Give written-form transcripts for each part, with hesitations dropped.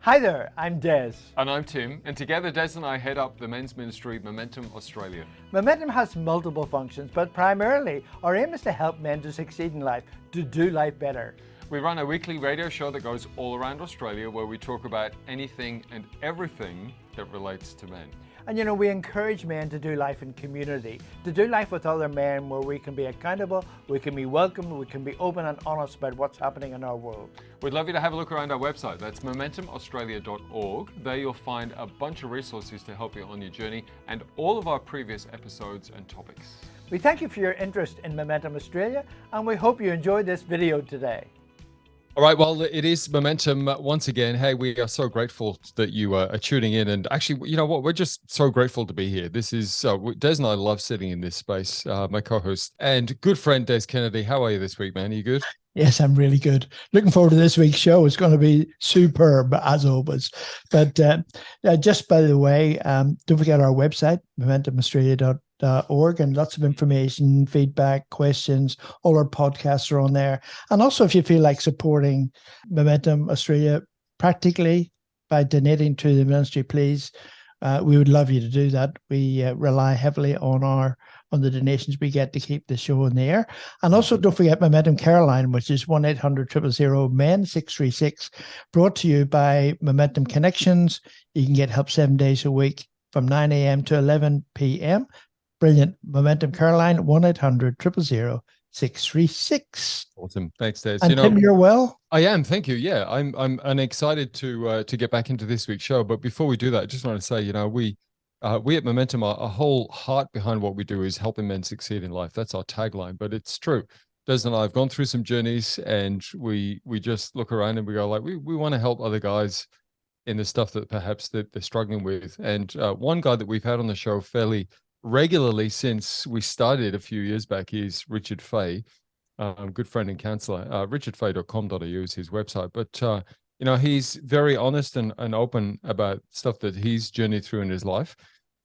Hi there, I'm Des. And I'm Tim, and together Des and I head up the men's ministry Momentum Australia. Momentum has multiple functions, but primarily our aim is to help men to succeed in life, to do life better. We run a weekly radio show that goes all around Australia where we talk about anything and everything that relates to men. And we encourage men to do life in community, to do life with other men where we can be accountable, we can be welcome, we can be open and honest about what's happening in our world. We'd love you to have a look around our website. That's momentumaustralia.org. There you'll find a bunch of resources to help you on your journey and all of our previous episodes and topics. We thank you for your interest in Momentum Australia, and we hope you enjoyed this video today. All right, well, it is Momentum once again. Hey, we are so grateful that you are tuning in. And actually, you know what? We're just so grateful to be here. This is, Des and I love sitting in this space. My co-host and good friend, Des Kennedy. How are you this week, man? Are you good? Yes, I'm really good. Looking forward to this week's show. It's going to be superb, as always. But just by the way, don't forget our website, momentumaustralia.org, and lots of information, feedback, questions. All our podcasts are on there. And also, if you feel like supporting Momentum Australia practically by donating to the ministry, please, we would love you to do that. We rely heavily on the donations we get to keep the show in the air. And also don't forget Momentum CARELINE, which is 1-800-000-MEN 636, brought to you by Momentum Connections. You can get help 7 days a week from 9 a.m. to 11 p.m. Brilliant. Momentum CARELINE, 1-800-000-636. Awesome. Thanks, Des. And Tim, you're well? I am. Thank you. Yeah, I'm excited to get back into this week's show. But before we do that, I just want to say, we at Momentum, our whole heart behind what we do is helping men succeed in life. That's our tagline, but it's true. Des and I have gone through some journeys, and we just look around and we go like, we want to help other guys in the stuff that perhaps that they're struggling with. And one guy that we've had on the show fairly regularly since we started a few years back is Richard Fay, good friend and counselor. richardfay.com.au is his website. But he's very honest and open about stuff that he's journeyed through in his life.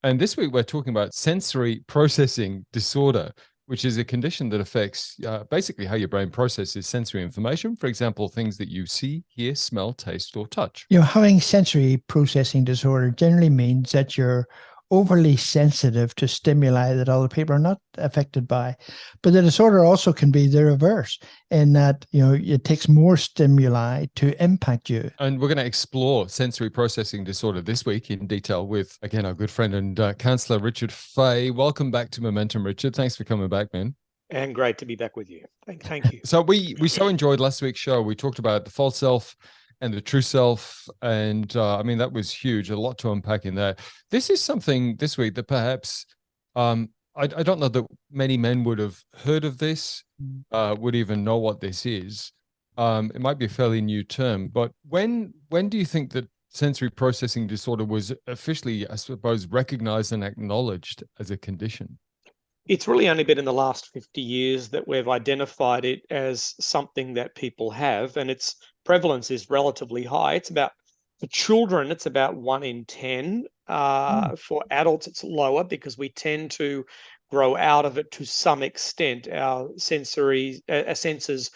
And this week we're talking about sensory processing disorder, which is a condition that affects basically how your brain processes sensory information. For example, things that you see, hear, smell, taste, or touch. Having sensory processing disorder generally means that you're overly sensitive to stimuli that other people are not affected by. But the disorder also can be the reverse in that, it takes more stimuli to impact you. And we're going to explore sensory processing disorder this week in detail with, again, our good friend and counsellor, Richard Fay. Welcome back to Momentum, Richard. Thanks for coming back, man. And great to be back with you. Thank you. So we so enjoyed last week's show. We talked about the false self and the true self. And that was huge. A lot to unpack in there. This is something this week that perhaps, I don't know that many men would have heard of this, would even know what this is. It might be a fairly new term, but when do you think that sensory processing disorder was officially, I suppose, recognized and acknowledged as a condition? It's really only been in the last 50 years that we've identified it as something that people have, and its prevalence is relatively high. For children, it's about 1 in 10. For adults, it's lower because we tend to grow out of it to some extent. Our senses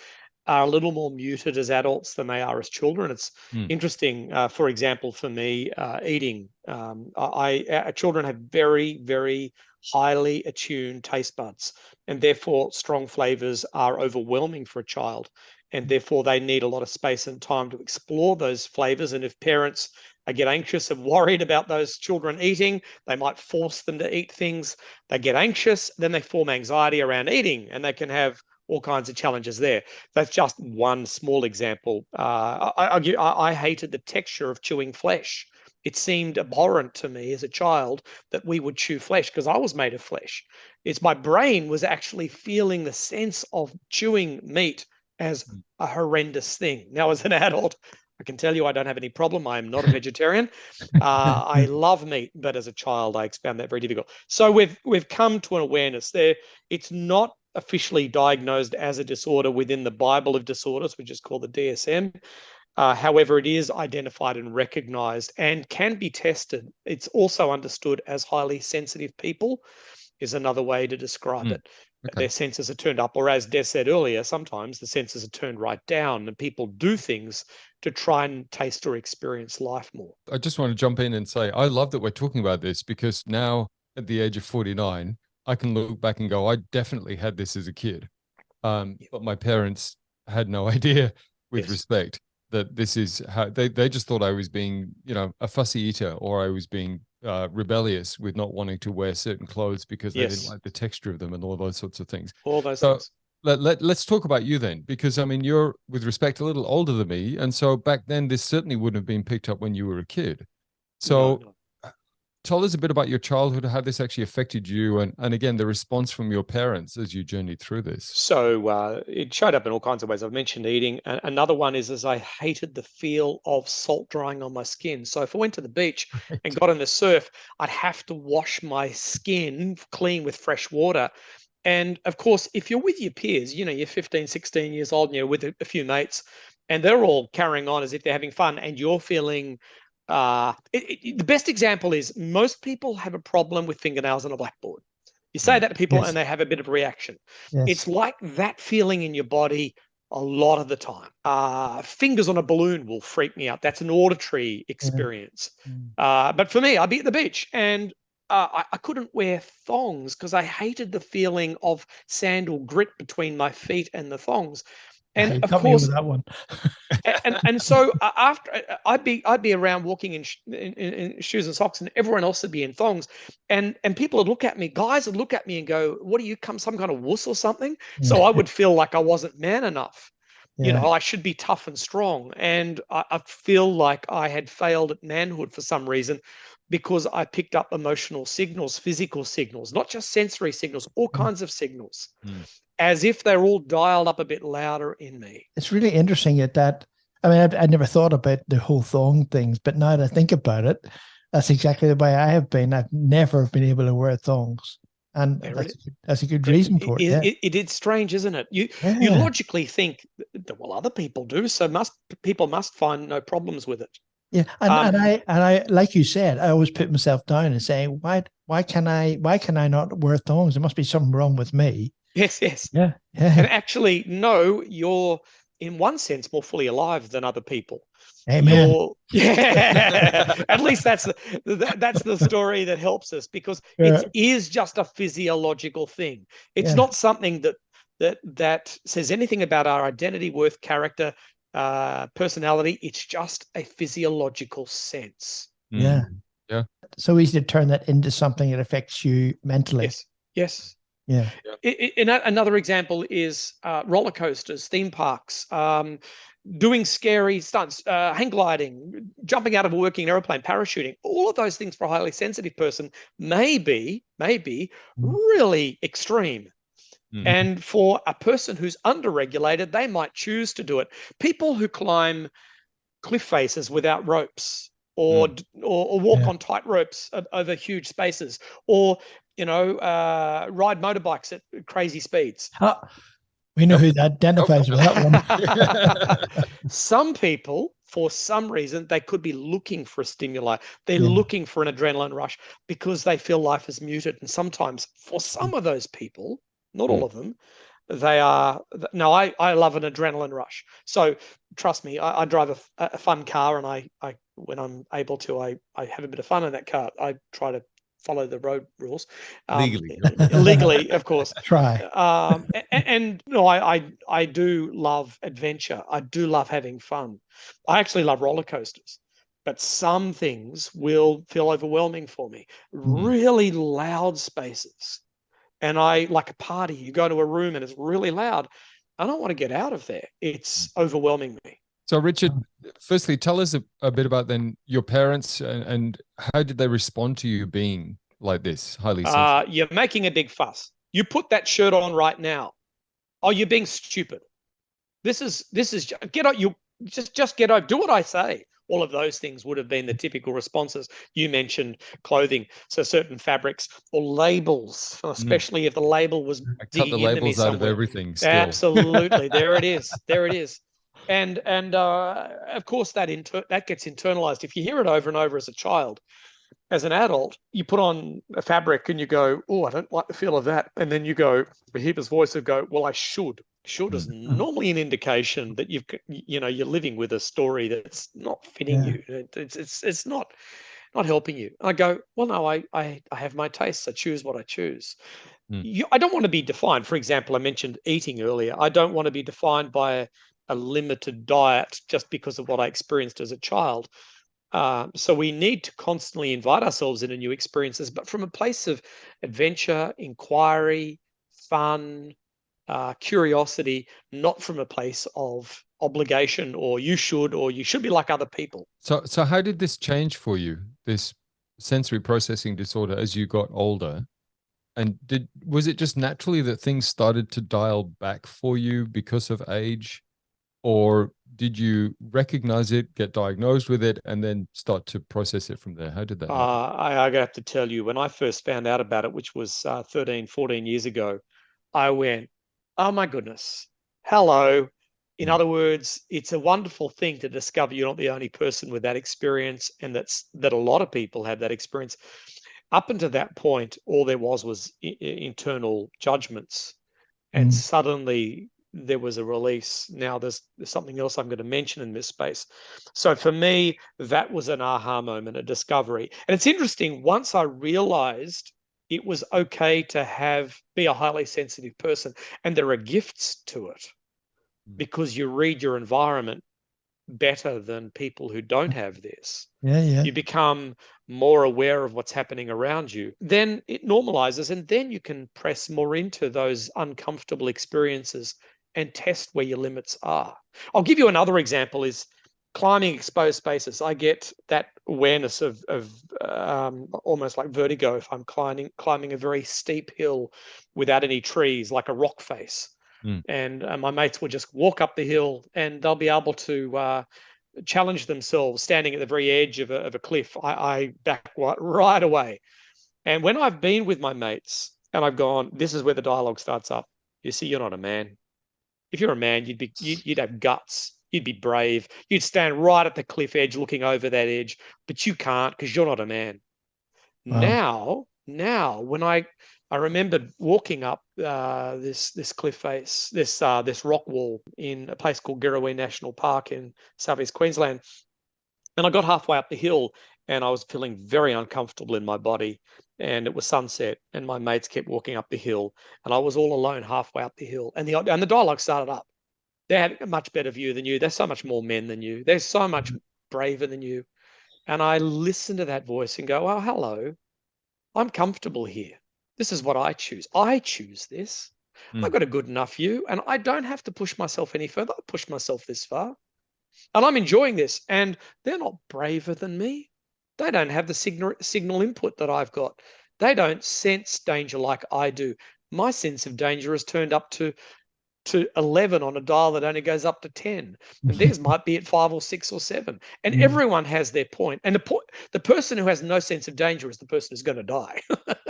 are a little more muted as adults than they are as children. It's interesting, for example, for me, eating. Children have very, very highly attuned taste buds, and therefore strong flavors are overwhelming for a child, and therefore they need a lot of space and time to explore those flavors. And if parents get anxious and worried about those children eating, they might force them to eat things. They get anxious, then they form anxiety around eating, and they can have all kinds of challenges there. That's just one small example. I hated the texture of chewing flesh. It seemed abhorrent to me as a child that we would chew flesh because I was made of flesh. It's my brain was actually feeling the sense of chewing meat as a horrendous thing. Now, as an adult, I can tell you I don't have any problem. I am not a vegetarian. I love meat, but as a child, I found that very difficult. So we've come to an awareness there. It's not officially diagnosed as a disorder within the Bible of disorders, which is called the DSM. However, it is identified and recognized and can be tested. It's also understood as highly sensitive people is another way to describe it. Okay. their senses are turned up, or as Des said earlier, sometimes the senses are turned right down and people do things to try and taste or experience life more. I just want to jump in and say, I love that we're talking about this, because now at the age of 49, I can look back and go, I definitely had this as a kid. But my parents had no idea, with Yes. respect, that this is how they just thought I was being, a fussy eater, or I was being rebellious with not wanting to wear certain clothes because they didn't Yes. like the texture of them and all those sorts of things. All those So things. let's talk about you then, because I mean, you're, with respect, a little older than me. And so back then, this certainly wouldn't have been picked up when you were a kid. So No. tell us a bit about your childhood, how this actually affected you, and again, the response from your parents as you journeyed through this. So it showed up in all kinds of ways. I've mentioned eating. Another one is I hated the feel of salt drying on my skin. So if I went to the beach and got in the surf, I'd have to wash my skin clean with fresh water. And of course, if you're with your peers, you're 15, 16 years old and you're with a few mates and they're all carrying on as if they're having fun and you're feeling the best example is most people have a problem with fingernails on a blackboard. You say that to people and they have a bit of a reaction. Yes. It's like that feeling in your body a lot of the time. Fingers on a balloon will freak me out. That's an auditory experience. But for me, I'd be at the beach and I couldn't wear thongs because I hated the feeling of sandal grit between my feet and the thongs. And Hey, of got me course, with that one. and so after I'd be around walking in shoes and socks, and everyone else would be in thongs, and people would look at me, guys would look at me and go, "What do you come, some kind of wuss or something?" So I would feel like I wasn't man enough. I should be tough and strong, and I feel like I had failed at manhood for some reason because I picked up emotional signals, physical signals, not just sensory signals, all kinds of signals. As if they're all dialed up a bit louder in me. It's really interesting that, I mean, I never thought about the whole thong things, but now that I think about it, that's exactly the way I have been. I've never been able to wear thongs. And that's a good reason for it. It's strange, isn't it? You logically think that, well, other people do, so people must find no problems with it. Yeah, and I like you said, I always put myself down and say, why can I not wear thongs? There must be something wrong with me. Yes. Yeah. And actually, no, you're in one sense more fully alive than other people. Amen. At least that's the story that helps us, because it is just a physiological thing. It's not something that says anything about our identity, worth, character, personality. It's just a physiological sense. Yeah. So easy to turn that into something that affects you mentally. Yes. Yeah. Another example is roller coasters, theme parks, doing scary stunts, hang gliding, jumping out of a working airplane, parachuting. All of those things for a highly sensitive person may be really extreme. And for a person who's underregulated, they might choose to do it. People who climb cliff faces without ropes, or walk on tight ropes over huge spaces, or ride motorbikes at crazy speeds. We know who identifies with that one. Some people, for some reason, they could be looking for a stimuli. They're looking for an adrenaline rush because they feel life is muted. And sometimes for some of those people, not all of them, they are. No, I love an adrenaline rush. So trust me, I drive a fun car, and I when I'm able to, I have a bit of fun in that car. I try to follow the road rules legally, of course. Try. And no, I do love adventure. I do love having fun. I actually love roller coasters, but some things will feel overwhelming for me. Really loud spaces. And I, like a party, you go to a room and it's really loud. I don't want to get out of there. It's overwhelming me. So, Richard, firstly, tell us a bit about then your parents and how did they respond to you being like this, highly sensitive? You're making a big fuss. You put that shirt on right now. Oh, you're being stupid. This is get out. You just get out. Do what I say. All of those things would have been the typical responses. You mentioned clothing, so certain fabrics or labels, especially if the label was digging the into labels me out somewhere. of everything. Still. Absolutely, there it is. And of course that gets internalized. If you hear it over and over as a child, as an adult, you put on a fabric and you go, oh, I don't like the feel of that. And then you go, we hear this voice of go, well, I should. Should is normally an indication that you're living with a story that's not fitting you. It's not helping you. I go, well, no, I have my tastes. I choose what I choose. I don't want to be defined. For example, I mentioned eating earlier. I don't want to be defined by a limited diet just because of what I experienced as a child. So we need to constantly invite ourselves into new experiences, but from a place of adventure, inquiry, fun, curiosity, not from a place of obligation or you should be like other people. So how did this change for you, this sensory processing disorder, as you got older? And was it just naturally that things started to dial back for you because of age? Or did you recognize it, get diagnosed with it, and then start to process it from there? How did that happen? I have to tell you, when I first found out about it, which was 13, 14 years ago, I went, oh my goodness, hello. In other words, it's a wonderful thing to discover you're not the only person with that experience, and that a lot of people have that experience. Up until that point, all there was internal judgments, and suddenly there was a release. Now there's something else I'm going to mention in this space. So for me, that was an aha moment, a discovery. And it's interesting, once I realized it was okay to be a highly sensitive person, and there are gifts to it because you read your environment better than people who don't have this. You become more aware of what's happening around you. Then it normalizes, and then you can press more into those uncomfortable experiences and test where your limits are. I'll give you another example is climbing exposed spaces. I get that awareness of almost like vertigo if I'm climbing a very steep hill without any trees, like a rock face. And my mates will just walk up the hill and they'll be able to challenge themselves standing at the very edge of a cliff. I back right away. And when I've been with my mates and I've gone, this is where the dialogue starts up. You see, you're not a man. If you're a man, you'd have guts. You'd be brave. You'd stand right at the cliff edge looking over that edge, but you can't because you're not a man. Wow. Now, when I remembered walking up this cliff face, this rock wall in a place called Girrawee National Park in southeast Queensland, and I got halfway up the hill and I was feeling very uncomfortable in my body, and it was sunset, and my mates kept walking up the hill, and I was all alone halfway up the hill, and the dialogue started up. They had a much better view than you. They're so much more men than you. They're so much braver than you. And I listened to that voice and go, oh, hello, I'm comfortable here. This is what I choose. I choose this. I've got a good enough view, and I don't have to push myself any further. I pushed myself this far, and I'm enjoying this. And they're not braver than me. They don't have the signal input that I've got. They don't sense danger like I do. My sense of danger is turned up to 11 on a dial that only goes up to 10, and theirs might be at 5 or 6 or 7. And everyone has their point. And the person who has no sense of danger is the person who's going to die.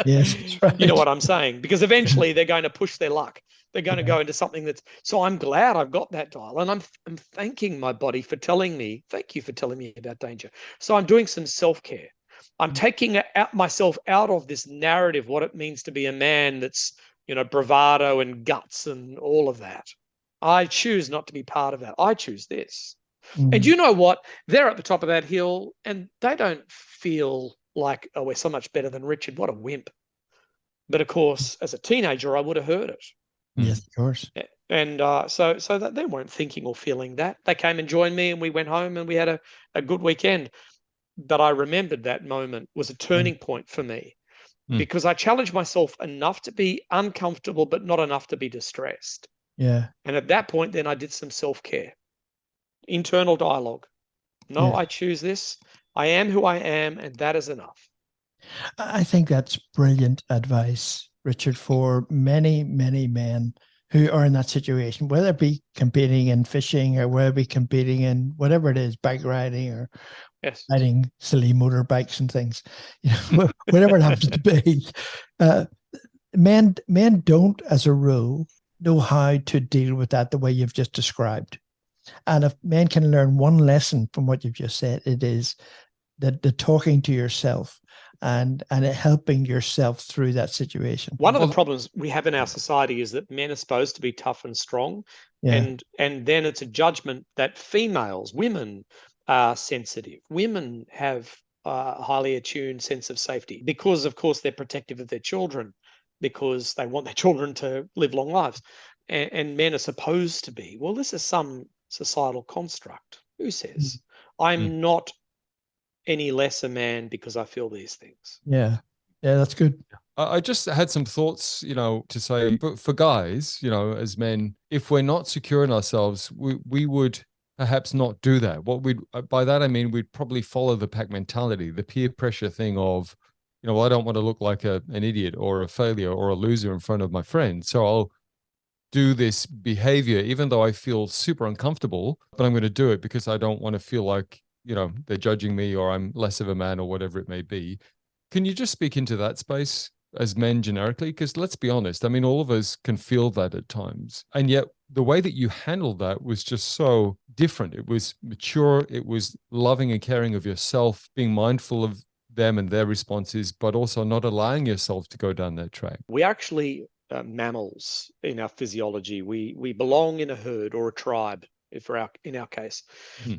Yes, that's right. You know what I'm saying? Because eventually they're going to push their luck. They're going to go into something so I'm glad I've got that dial, and I'm thanking my body for telling me, thank you for telling me about danger. So I'm doing some self-care. I'm taking myself out of this narrative, what it means to be a man that's, bravado and guts and all of that. I choose not to be part of that. I choose this. And you know what? They're at the top of that hill and they don't feel like, oh, we're so much better than Richard. What a wimp. But of course, as a teenager, I would have heard it. Yes, of course. And so that they weren't thinking or feeling that. They came and joined me and we went home and we had a good weekend. But I remembered that moment was a turning point for me. Because I challenged myself enough to be uncomfortable, but not enough to be distressed. Yeah. And at that point, then I did some self-care, internal dialogue. No, I choose this. I am who I am, and that is enough. I think that's brilliant advice, Richard, for many, many men who are in that situation, whether it be competing in fishing or whether it be competing in whatever it is, bike riding or riding silly motorbikes and things, whatever it happens to be. Men don't, as a rule, know how to deal with that the way you've just described. And if men can learn one lesson from what you've just said, it is the talking to yourself and helping yourself through that situation. One of the problems we have in our society is that men are supposed to be tough and strong, and then it's a judgment that women are sensitive. Women have a highly attuned sense of safety because, of course, they're protective of their children, because they want their children to live long lives. And men are supposed to be. Well, this is some societal construct. Who says I'm not any less a man because I feel these things? Yeah, that's good. I just had some thoughts, to say for guys, as men, if we're not secure in ourselves, we would perhaps not do that. By that I mean we'd probably follow the pack mentality, the peer pressure thing of, well, I don't want to look like an idiot or a failure or a loser in front of my friends, so I'll do this behavior even though I feel super uncomfortable, but I'm going to do it because I don't want to feel like, they're judging me or I'm less of a man or whatever it may be. Can you just speak into that space as men generically? Because let's be honest, I mean, all of us can feel that at times. And yet the way that you handled that was just so different. It was mature. It was loving and caring of yourself, being mindful of them and their responses, but also not allowing yourself to go down that track. We actually mammals in our physiology. We belong in a herd or a tribe, in our case,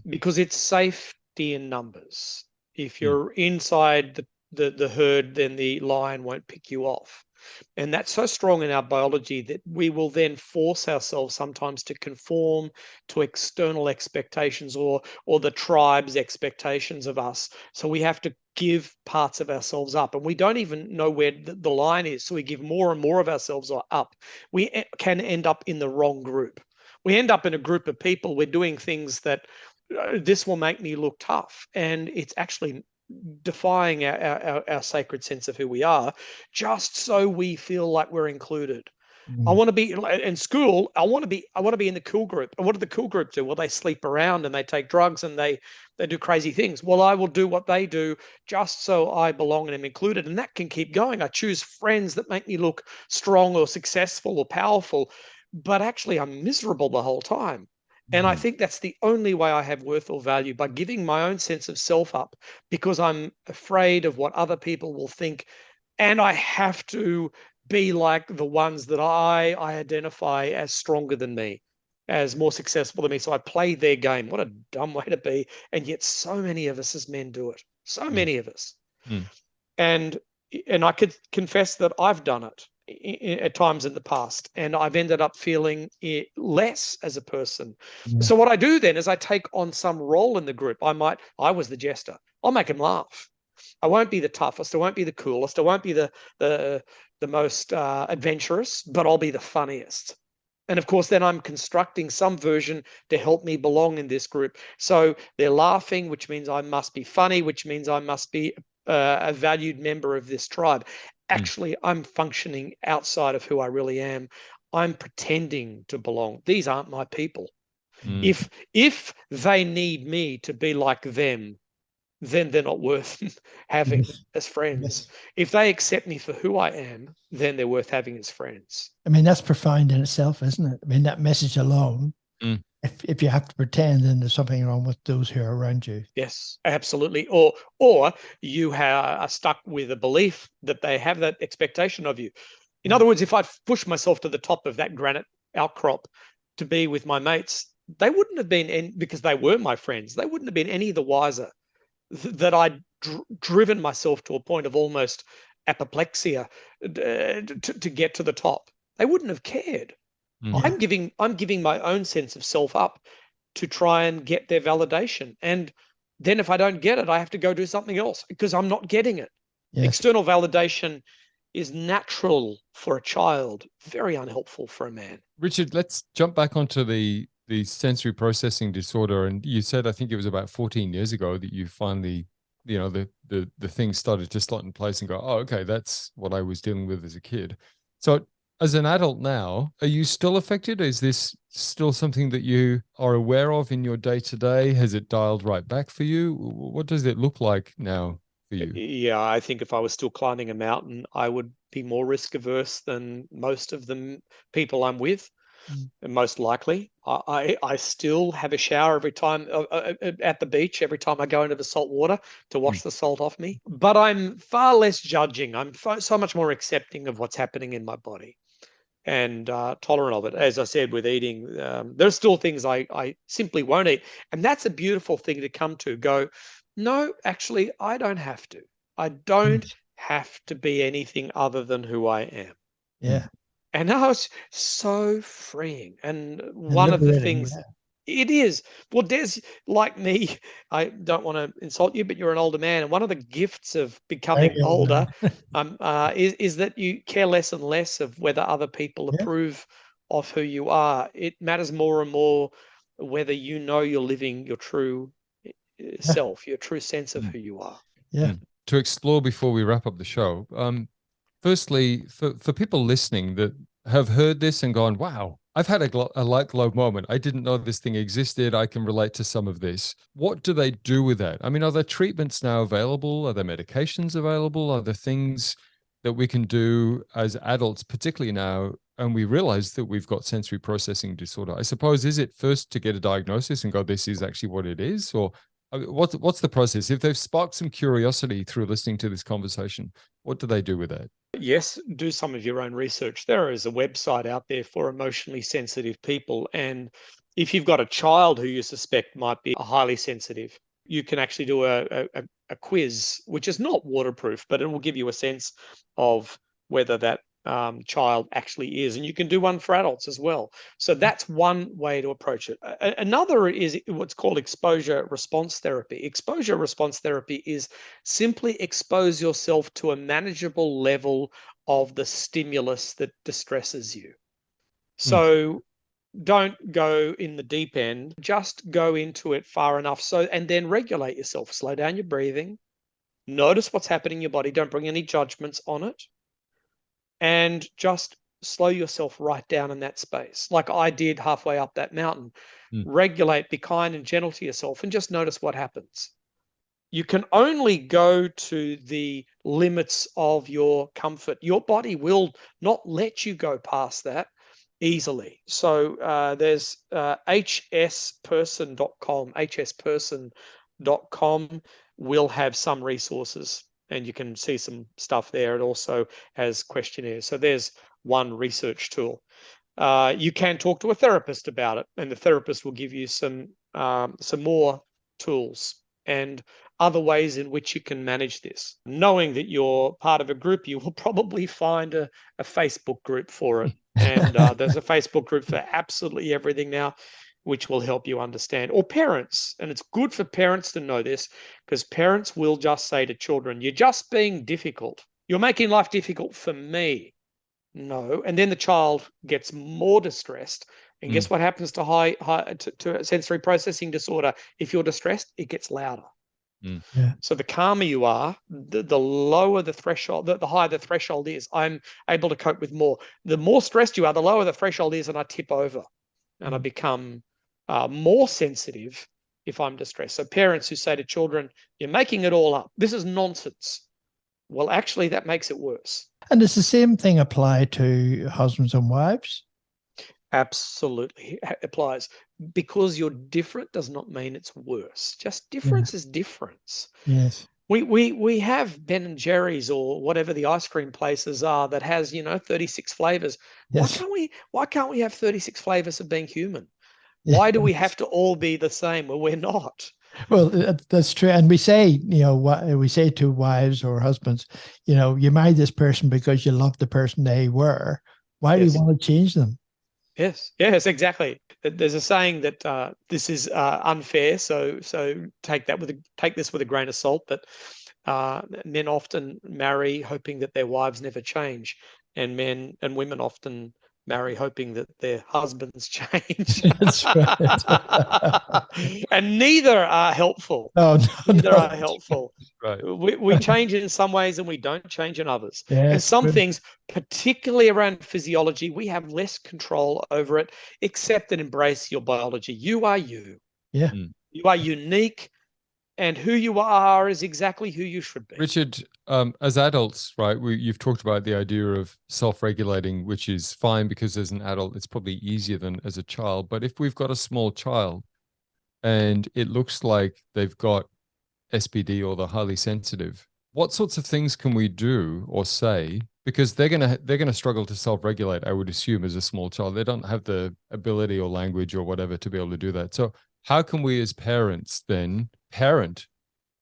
because it's safety in numbers. If you're inside the herd, then the lion won't pick you off. And that's so strong in our biology that we will then force ourselves sometimes to conform to external expectations or the tribe's expectations of us. So we have to give parts of ourselves up, and we don't even know where the line is. So we give more and more of ourselves up. We can end up in the wrong group. We end up in a group of people. We're doing things that this will make me look tough, and it's actually defying our sacred sense of who we are, just so we feel like we're included. I want to be in school. I want to be in the cool group. And what do the cool group do? Well, they sleep around and they take drugs and they do crazy things. Well, I will do what they do just so I belong and am included. And that can keep going. I choose friends that make me look strong or successful or powerful, but actually I'm miserable the whole time. And I think that's the only way I have worth or value, by giving my own sense of self up, because I'm afraid of what other people will think. And I have to be like the ones that I identify as stronger than me, as more successful than me. So I play their game. What a dumb way to be. And yet so many of us as men do it. So many of us. And I could confess that I've done it at times in the past, and I've ended up feeling less as a person. So what I do then is I take on some role in the group. I was the jester. I'll make them laugh. I won't be the toughest. I won't be the coolest. I won't be the most adventurous, but I'll be the funniest. And of course, then I'm constructing some version to help me belong in this group. So they're laughing, which means I must be funny, which means I must be a valued member of this tribe. Actually, I'm functioning outside of who I really am. I'm pretending to belong. These aren't my people. If they need me to be like them, then they're not worth having as friends. If they accept me for who I am, then they're worth having as friends. I mean, that's profound in itself, isn't it? I mean, that message alone, if you have to pretend, then there's something wrong with those who are around you. Yes, absolutely. Or you are stuck with a belief that they have that expectation of you. In other words, if I push myself to the top of that granite outcrop to be with my mates, they wouldn't have been, because they were my friends, they wouldn't have been any the wiser that I'd driven myself to a point of almost apoplexia to get to the top. They wouldn't have cared. I'm giving my own sense of self up to try and get their validation. And then if I don't get it, I have to go do something else because I'm not getting it. Yes. External validation is natural for a child, very unhelpful for a man. Richard, let's jump back onto the sensory processing disorder. And you said, I think it was about 14 years ago that you finally, the things started to slot in place and go, oh, okay, that's what I was dealing with as a kid. So as an adult now, are you still affected? Is this still something that you are aware of in your day-to-day? Has it dialed right back for you? What does it look like now for you? Yeah, I think if I was still climbing a mountain, I would be more risk averse than most of the people I'm with. most likely. I still have a shower every time at the beach, every time I go into the salt water to wash the salt off me. But I'm far less judging. I'm so much more accepting of what's happening in my body and tolerant of it. As I said, with eating, there's still things I simply won't eat. And that's a beautiful thing to come to. Go, no, actually, I don't have to. I don't have to be anything other than who I am. Yeah. And now it's so freeing. And one of the things it is, well, Des, like me, I don't want to insult you, but you're an older man. And one of the gifts of becoming older is that you care less and less of whether other people approve of who you are. It matters more and more whether you know you're living your true self, your true sense of who you are. Yeah. To explore before we wrap up the show, firstly, for people listening that have heard this and gone, wow, I've had a light globe moment. I didn't know this thing existed. I can relate to some of this. What do they do with that? I mean, are there treatments now available? Are there medications available? Are there things that we can do as adults, particularly now, and we realize that we've got sensory processing disorder? I suppose, is it first to get a diagnosis and go, this is actually what it is? Or what's the process? If they've sparked some curiosity through listening to this conversation, what do they do with that? Yes, do some of your own research. There is a website out there for emotionally sensitive people. And if you've got a child who you suspect might be highly sensitive, you can actually do a quiz, which is not waterproof, but it will give you a sense of whether that child actually is. And you can do one for adults as well. So that's one way to approach it. Another is what's called exposure response therapy. Exposure response therapy is simply expose yourself to a manageable level of the stimulus that distresses you. So don't go in the deep end, just go into it far enough and then regulate yourself. Slow down your breathing. Notice what's happening in your body. Don't bring any judgments on it. And just slow yourself right down in that space, like I did halfway up that mountain. Regulate, be kind and gentle to yourself, and just notice what happens. You can only go to the limits of your comfort. Your body will not let you go past that easily. So there's hsperson.com. hsperson.com will have some resources, and you can see some stuff there. It also has questionnaires. So there's one research tool. You can talk to a therapist about it, and the therapist will give you some more tools and other ways in which you can manage this. Knowing that you're part of a group, you will probably find a Facebook group for it. And there's a Facebook group for absolutely everything now, which will help you understand. Or parents, and it's good for parents to know this, because parents will just say to children, you're just being difficult. You're making life difficult for me. No. And then the child gets more distressed. And guess what happens to sensory processing disorder? If you're distressed, it gets louder. So the calmer you are, the lower the threshold, the higher the threshold is. I'm able to cope with more. The more stressed you are, the lower the threshold is, and I tip over and I become more sensitive if I'm distressed. So parents who say to children, you're making it all up. This is nonsense. Well, actually, that makes it worse. And does the same thing apply to husbands and wives? Absolutely applies. Because you're different does not mean it's worse. Just difference is difference. Yes. We have Ben and Jerry's or whatever the ice cream places are that has 36 flavors. Yes. Why can't we have 36 flavors of being human? Why do we have to all be the same? Well, we're not. Well, that's true. And we say, we say to wives or husbands, you married this person because you loved the person they were. Why do you want to change them? Yes, exactly. There's a saying that this is unfair, so take this with a grain of salt. But men often marry hoping that their wives never change, and men and women often marry hoping that their husbands change. That's right. And neither are helpful. Neither are helpful. Right. We change in some ways and we don't change in others. Yes, and some things, particularly around physiology, we have less control over it. Accept and embrace your biology. You are you. Yeah. You are unique And who you are is exactly who you should be. Richard, as adults, right, you've talked about the idea of self-regulating, which is fine because as an adult, it's probably easier than as a child. But if we've got a small child and it looks like they've got SPD or they're highly sensitive, what sorts of things can we do or say? Because they're gonna struggle to self-regulate, I would assume, as a small child. They don't have the ability or language or whatever to be able to do that. So how can we as parents then parent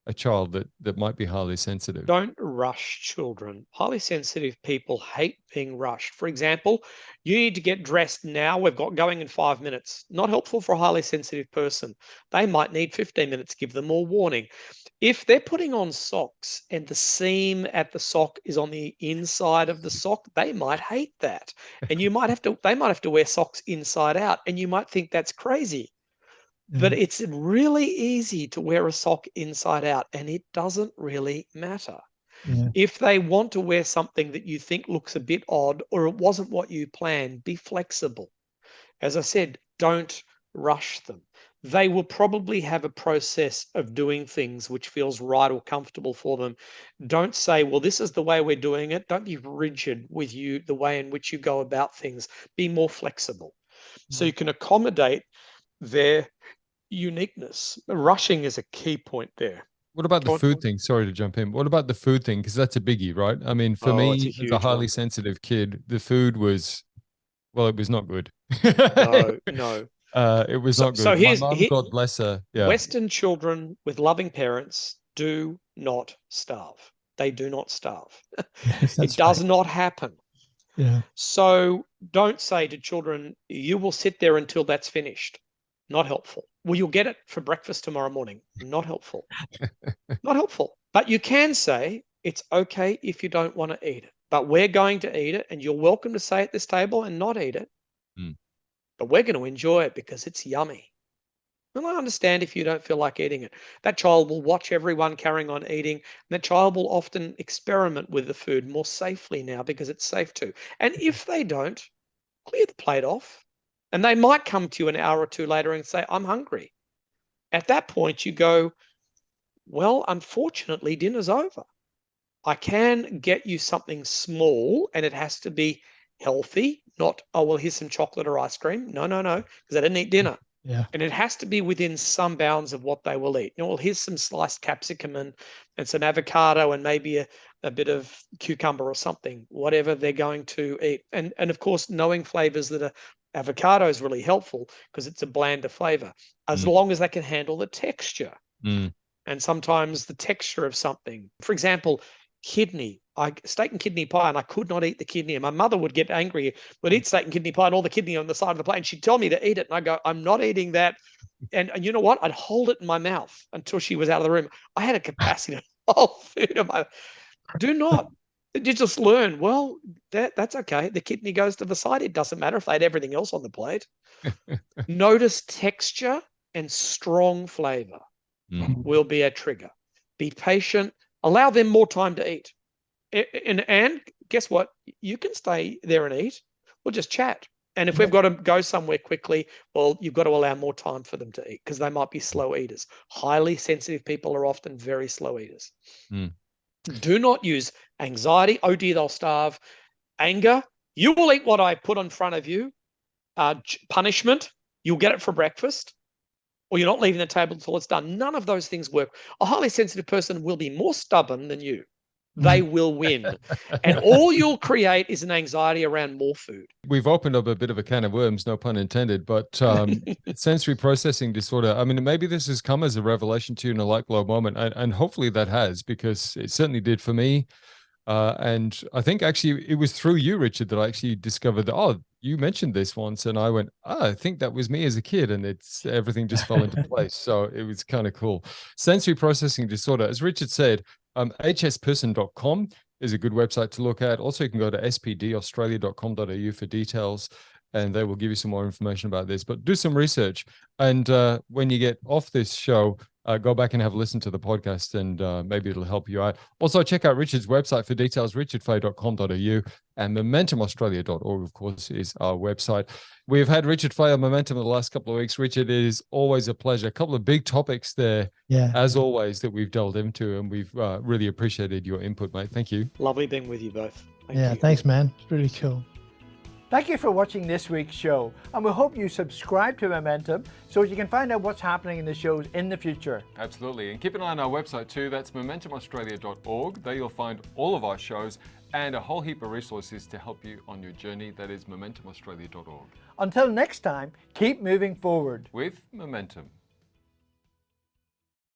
a child that might be highly sensitive? Don't rush children. Highly sensitive people hate being rushed. For example, you need to get dressed now. We've got going in 5 minutes. Not helpful for a highly sensitive person. They might need 15 minutes. Give them more warning. If they're putting on socks and the seam at the sock is on the inside of the sock, they might hate that. And they might have to wear socks inside out, and you might think that's crazy. But it's really easy to wear a sock inside out, and it doesn't really matter. Yeah. If they want to wear something that you think looks a bit odd or it wasn't what you planned, be flexible. As I said, don't rush them. They will probably have a process of doing things which feels right or comfortable for them. Don't say, well, this is the way we're doing it. Don't be rigid with the way in which you go about things. Be more flexible so you can accommodate their uniqueness. Rushing is a key point there. What about the food thing? Sorry to jump in. What about the food thing? Because that's a biggie, right? I mean, for me, as a highly sensitive kid, the food was, well, it was not good. No. It was not good. So my mom, God bless her. Yeah. Western children with loving parents do not starve. They do not starve. Yes, it does not happen. Yeah. So don't say to children, you will sit there until that's finished. Not helpful. Well, you'll get it for breakfast tomorrow morning. Not helpful. Not helpful. But you can say, it's okay if you don't want to eat it, but we're going to eat it, and you're welcome to stay at this table and not eat it. But we're going to enjoy it because it's yummy. And I understand if you don't feel like eating it. That child will watch everyone carrying on eating. And that child will often experiment with the food more safely now because it's safe to. And if they don't, clear the plate off. And they might come to you an hour or two later and say, I'm hungry. At that point, you go, well, unfortunately, dinner's over. I can get you something small, and it has to be healthy, not, oh, well, here's some chocolate or ice cream. No, because I didn't eat dinner. Yeah. And it has to be within some bounds of what they will eat. Well, here's some sliced capsicum and some avocado and maybe a bit of cucumber or something, whatever they're going to eat. And of course, knowing flavors that are avocado is really helpful because it's a blander flavor, as long as they can handle the texture. And sometimes the texture of something. For example, kidney. Steak and kidney pie, and I could not eat the kidney. And my mother would get angry, would eat steak and kidney pie and all the kidney on the side of the plate. And she'd tell me to eat it. And I go, I'm not eating that. And you know what? I'd hold it in my mouth until she was out of the room. I had a capacity to hold food in my. Do not. You just learn, well, that's okay. The kidney goes to the side. It doesn't matter if they had everything else on the plate. Notice texture and strong flavor will be a trigger. Be patient. Allow them more time to eat. And guess what? You can stay there and eat. We'll just chat. And if we've got to go somewhere quickly, well, you've got to allow more time for them to eat because they might be slow eaters. Highly sensitive people are often very slow eaters. Do not use anxiety. Oh dear, they'll starve. Anger. You will eat what I put in front of you. Punishment. You'll get it for breakfast. Or you're not leaving the table until it's done. None of those things work. A highly sensitive person will be more stubborn than you. They will win. And all you'll create is an anxiety around more food. We've opened up a bit of a can of worms, no pun intended, but sensory processing disorder, I mean, maybe this has come as a revelation to you in a light glow moment, and hopefully that has, because it certainly did for me. And I think actually it was through you, Richard, that I actually discovered that, oh, you mentioned this once, and I went, I think that was me as a kid, and everything just fell into place. So it was kind of cool. Sensory processing disorder, as Richard said, hsperson.com is a good website to look at. Also, you can go to spdaustralia.com.au for details, and they will give you some more information about this. But do some research. And when you get off this show, go back and have a listen to the podcast, and maybe it'll help you out. Also, check out Richard's website for details, richardfay.com.au, and momentumaustralia.org, of course, is our website. We've had Richard Fay on Momentum in the last couple of weeks. Richard, it is always a pleasure. A couple of big topics there, as always, that we've delved into, and we've really appreciated your input, mate. Thank you. Lovely being with you both. Thank you. Thanks, man. It's really cool. Thank you for watching this week's show, and we hope you subscribe to Momentum so you can find out what's happening in the shows in the future. Absolutely. And keep an eye on our website too. That's momentumaustralia.org. There you'll find all of our shows and a whole heap of resources to help you on your journey. That is momentumaustralia.org. Until next time, keep moving forward with Momentum.